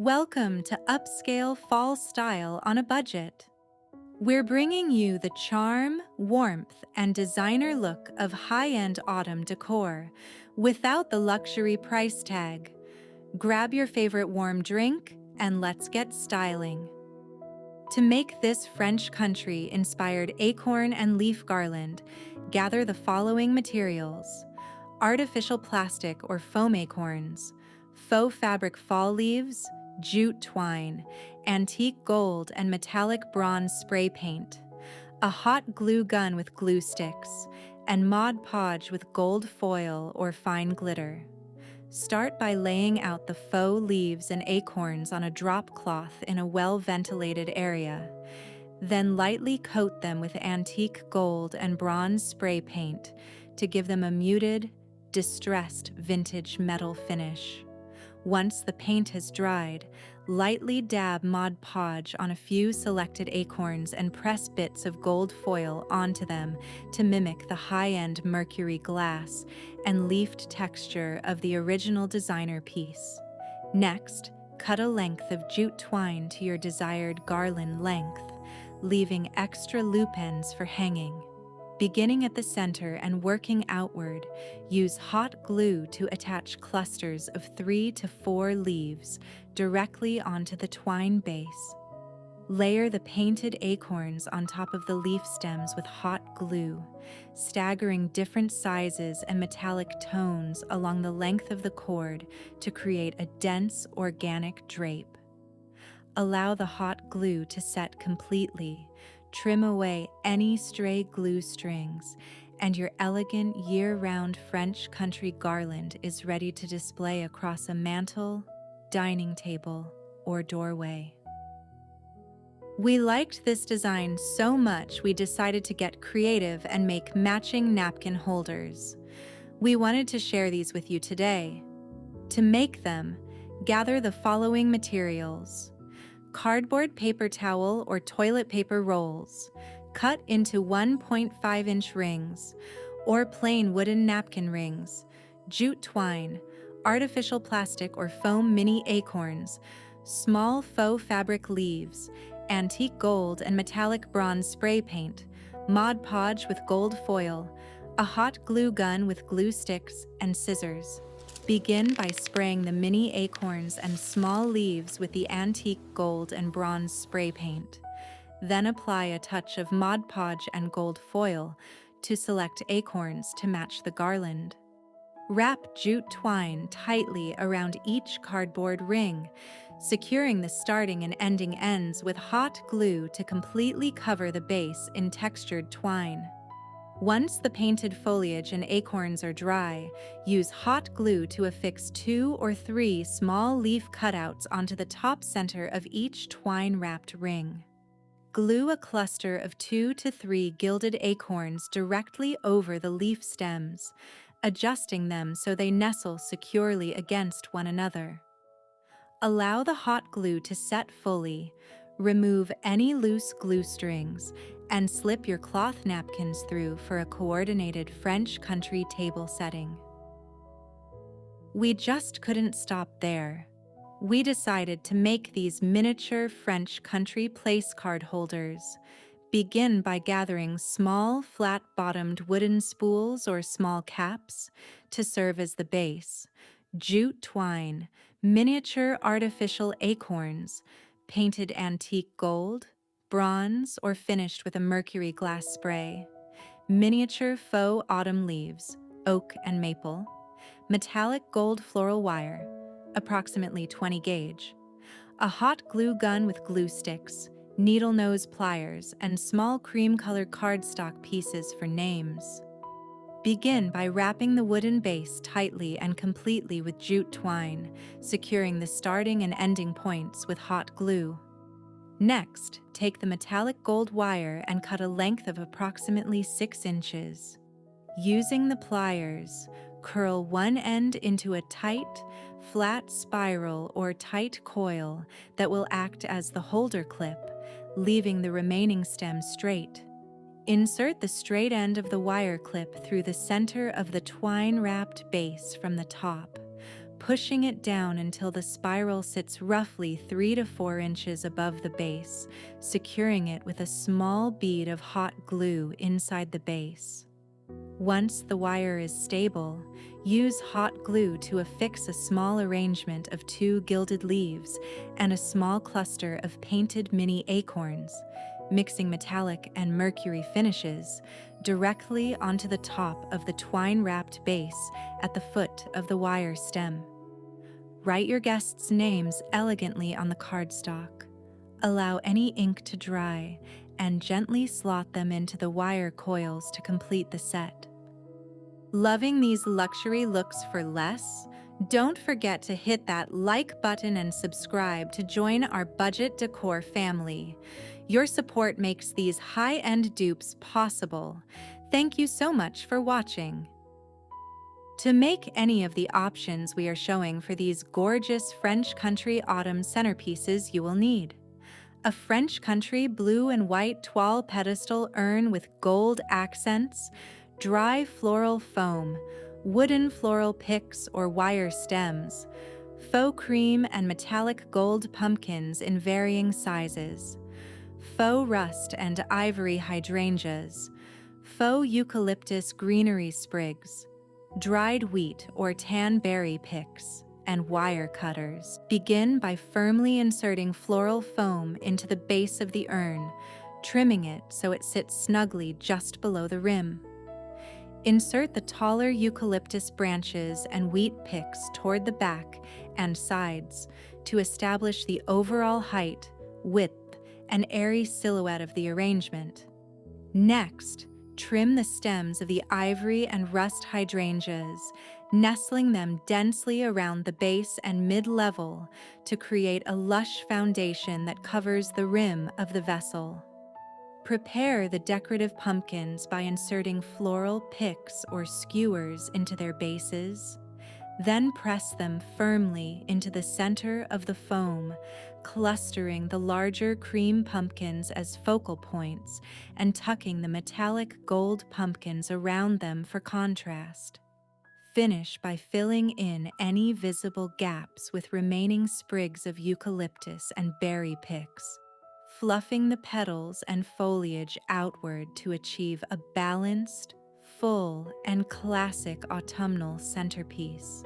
Welcome to upscale fall style on a budget. We're bringing you the charm, warmth, and designer look of high-end autumn decor without the luxury price tag. Grab your favorite warm drink and let's get styling. To make this French country-inspired acorn and leaf garland, gather the following materials: artificial plastic or foam acorns, faux fabric fall leaves, jute twine, antique gold and metallic bronze spray paint, a hot glue gun with glue sticks, and Mod Podge with gold foil or fine glitter. Start by laying out the faux leaves and acorns on a drop cloth in a well-ventilated area. Then lightly coat them with antique gold and bronze spray paint to give them a muted, distressed vintage metal finish. Once the paint has dried, lightly dab Mod Podge on a few selected acorns and press bits of gold foil onto them to mimic the high-end mercury glass and leafed texture of the original designer piece. Next, cut a length of jute twine to your desired garland length, leaving extra loop ends for hanging. Beginning at the center and working outward, use hot glue to attach clusters of 3 to 4 leaves directly onto the twine base. Layer the painted acorns on top of the leaf stems with hot glue, staggering different sizes and metallic tones along the length of the cord to create a dense, organic drape. Allow the hot glue to set completely. Trim away any stray glue strings, and your elegant year-round French country garland is ready to display across a mantel, dining table, or doorway. We liked this design so much we decided to get creative and make matching napkin holders. We wanted to share these with you today. To make them, gather the following materials: cardboard paper towel or toilet paper rolls, cut into 1.5-inch rings, or plain wooden napkin rings, jute twine, artificial plastic or foam mini acorns, small faux fabric leaves, antique gold and metallic bronze spray paint, Mod Podge with gold foil, a hot glue gun with glue sticks, and scissors. Begin by spraying the mini acorns and small leaves with the antique gold and bronze spray paint. Then apply a touch of Mod Podge and gold foil to select acorns to match the garland. Wrap jute twine tightly around each cardboard ring, securing the starting and ending ends with hot glue to completely cover the base in textured twine. Once the painted foliage and acorns are dry, use hot glue to affix 2 or 3 small leaf cutouts onto the top center of each twine-wrapped ring. Glue a cluster of 2 to 3 gilded acorns directly over the leaf stems, adjusting them so they nestle securely against one another. Allow the hot glue to set fully, remove any loose glue strings, and slip your cloth napkins through for a coordinated French country table setting. We just couldn't stop there. We decided to make these miniature French country place card holders. Begin by gathering small, flat-bottomed wooden spools or small caps to serve as the base, jute twine, miniature artificial acorns, painted antique gold, bronze, or finished with a mercury glass spray, miniature faux autumn leaves, oak and maple, metallic gold floral wire, approximately 20 gauge, a hot glue gun with glue sticks, needle nose pliers, and small cream-colored cardstock pieces for names. Begin by wrapping the wooden base tightly and completely with jute twine, securing the starting and ending points with hot glue. Next, take the metallic gold wire and cut a length of approximately 6 inches. Using the pliers, curl one end into a tight, flat spiral or tight coil that will act as the holder clip, leaving the remaining stem straight. Insert the straight end of the wire clip through the center of the twine-wrapped base from the top, pushing it down until the spiral sits roughly 3 to 4 inches above the base, securing it with a small bead of hot glue inside the base. Once the wire is stable, use hot glue to affix a small arrangement of 2 gilded leaves and a small cluster of painted mini acorns, mixing metallic and mercury finishes, directly onto the top of the twine-wrapped base at the foot of the wire stem. Write your guests' names elegantly on the cardstock. Allow any ink to dry and gently slot them into the wire coils to complete the set. Loving these luxury looks for less? Don't forget to hit that like button and subscribe to join our budget decor family. Your support makes these high-end dupes possible. Thank you so much for watching. To make any of the options we are showing for these gorgeous French Country Autumn centerpieces, you will need a French Country blue and white toile pedestal urn with gold accents, dry floral foam, wooden floral picks or wire stems, faux cream and metallic gold pumpkins in varying sizes, faux rust and ivory hydrangeas, faux eucalyptus greenery sprigs, dried wheat or tan berry picks, and wire cutters. Begin by firmly inserting floral foam into the base of the urn, trimming it so it sits snugly just below the rim. Insert the taller eucalyptus branches and wheat picks toward the back and sides to establish the overall height, width, and airy silhouette of the arrangement. Next, trim the stems of the ivory and rust hydrangeas, nestling them densely around the base and mid-level to create a lush foundation that covers the rim of the vessel. Prepare the decorative pumpkins by inserting floral picks or skewers into their bases. Then press them firmly into the center of the foam, clustering the larger cream pumpkins as focal points and tucking the metallic gold pumpkins around them for contrast. Finish by filling in any visible gaps with remaining sprigs of eucalyptus and berry picks, fluffing the petals and foliage outward to achieve a balanced, full, and classic autumnal centerpiece.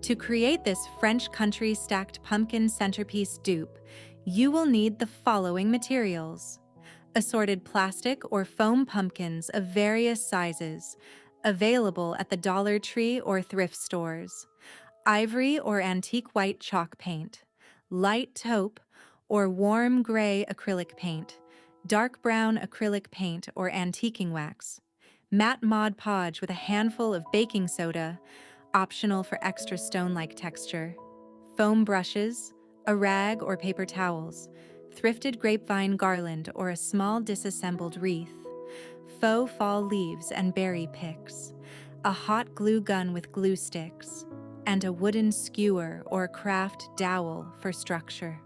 To create this French Country stacked pumpkin centerpiece dupe, you will need the following materials: assorted plastic or foam pumpkins of various sizes, available at the Dollar Tree or thrift stores, ivory or antique white chalk paint, light taupe or warm gray acrylic paint, dark brown acrylic paint or antiquing wax, matte Mod Podge with a handful of baking soda, optional for extra stone-like texture, foam brushes, a rag or paper towels, thrifted grapevine garland or a small disassembled wreath, faux fall leaves and berry picks, a hot glue gun with glue sticks, and a wooden skewer or craft dowel for structure.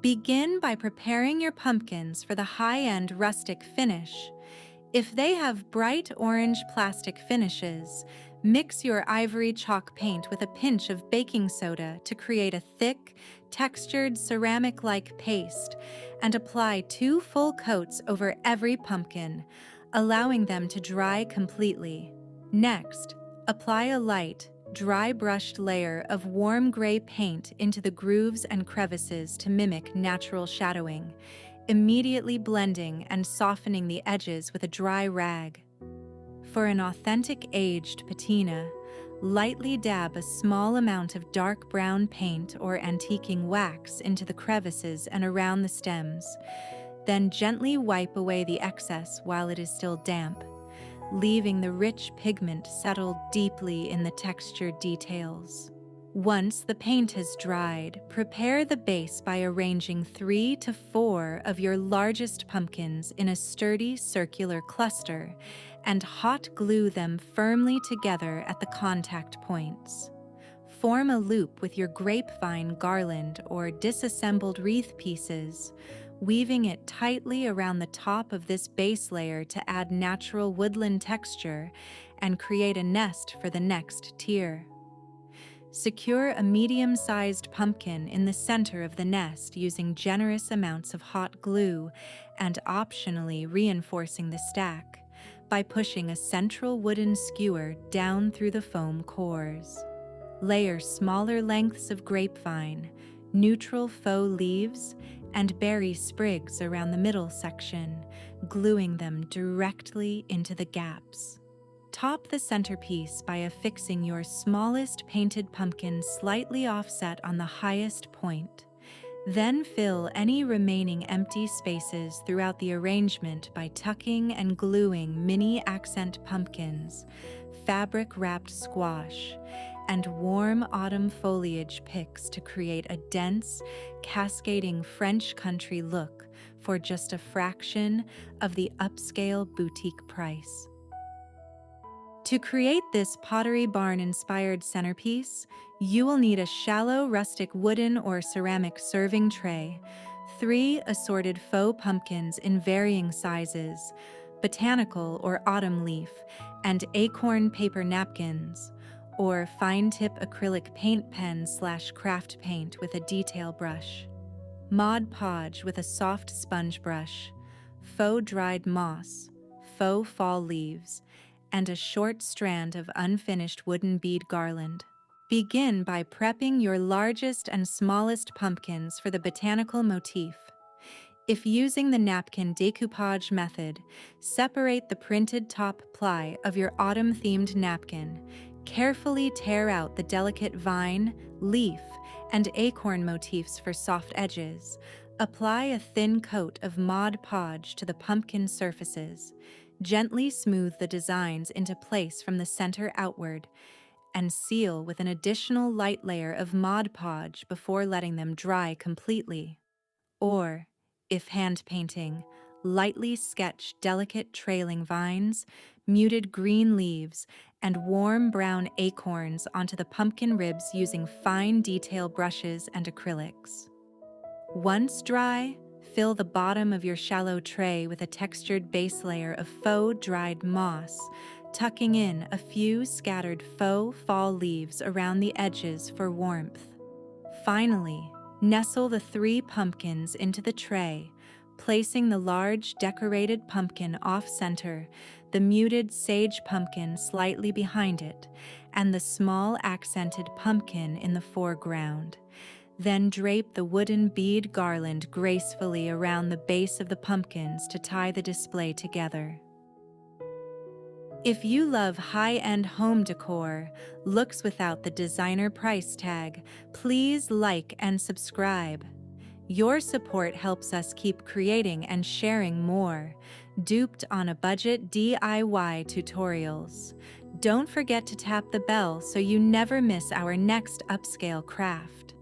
Begin by preparing your pumpkins for the high-end rustic finish. If they have bright orange plastic finishes, mix your ivory chalk paint with a pinch of baking soda to create a thick, textured ceramic-like paste and apply 2 full coats over every pumpkin, allowing them to dry completely. Next, apply a light, dry-brushed layer of warm gray paint into the grooves and crevices to mimic natural shadowing, immediately blending and softening the edges with a dry rag. For an authentic aged patina, lightly dab a small amount of dark brown paint or antiquing wax into the crevices and around the stems, then gently wipe away the excess while it is still damp, leaving the rich pigment settled deeply in the textured details. Once the paint has dried, prepare the base by arranging 3 to 4 of your largest pumpkins in a sturdy circular cluster and hot glue them firmly together at the contact points. Form a loop with your grapevine garland or disassembled wreath pieces, weaving it tightly around the top of this base layer to add natural woodland texture and create a nest for the next tier. Secure a medium-sized pumpkin in the center of the nest using generous amounts of hot glue and optionally reinforcing the stack by pushing a central wooden skewer down through the foam cores. Layer smaller lengths of grapevine, neutral faux leaves, and berry sprigs around the middle section, gluing them directly into the gaps. Top the centerpiece by affixing your smallest painted pumpkin slightly offset on the highest point. Then fill any remaining empty spaces throughout the arrangement by tucking and gluing mini accent pumpkins, fabric-wrapped squash, and warm autumn foliage picks to create a dense, cascading French country look for just a fraction of the upscale boutique price. To create this Pottery Barn-inspired centerpiece, you will need a shallow rustic wooden or ceramic serving tray, 3 assorted faux pumpkins in varying sizes, botanical or autumn leaf, and acorn paper napkins, or fine-tip acrylic paint pen/craft paint with a detail brush, Mod Podge with a soft sponge brush, faux dried moss, faux fall leaves, and a short strand of unfinished wooden bead garland. Begin by prepping your largest and smallest pumpkins for the botanical motif. If using the napkin decoupage method, separate the printed top ply of your autumn-themed napkin. Carefully tear out the delicate vine, leaf, and acorn motifs for soft edges. Apply a thin coat of Mod Podge to the pumpkin surfaces. Gently smooth the designs into place from the center outward, and seal with an additional light layer of Mod Podge before letting them dry completely. Or, if hand painting, lightly sketch delicate trailing vines, muted green leaves, and warm brown acorns onto the pumpkin ribs using fine detail brushes and acrylics. Once dry, fill the bottom of your shallow tray with a textured base layer of faux dried moss, tucking in a few scattered faux fall leaves around the edges for warmth. Finally, nestle the 3 pumpkins into the tray, placing the large decorated pumpkin off-center, the muted sage pumpkin slightly behind it, and the small accented pumpkin in the foreground. Then drape the wooden bead garland gracefully around the base of the pumpkins to tie the display together. If you love high-end home decor, looks without the designer price tag, please like and subscribe. Your support helps us keep creating and sharing more Duped on a Budget DIY tutorials. Don't forget to tap the bell so you never miss our next upscale craft.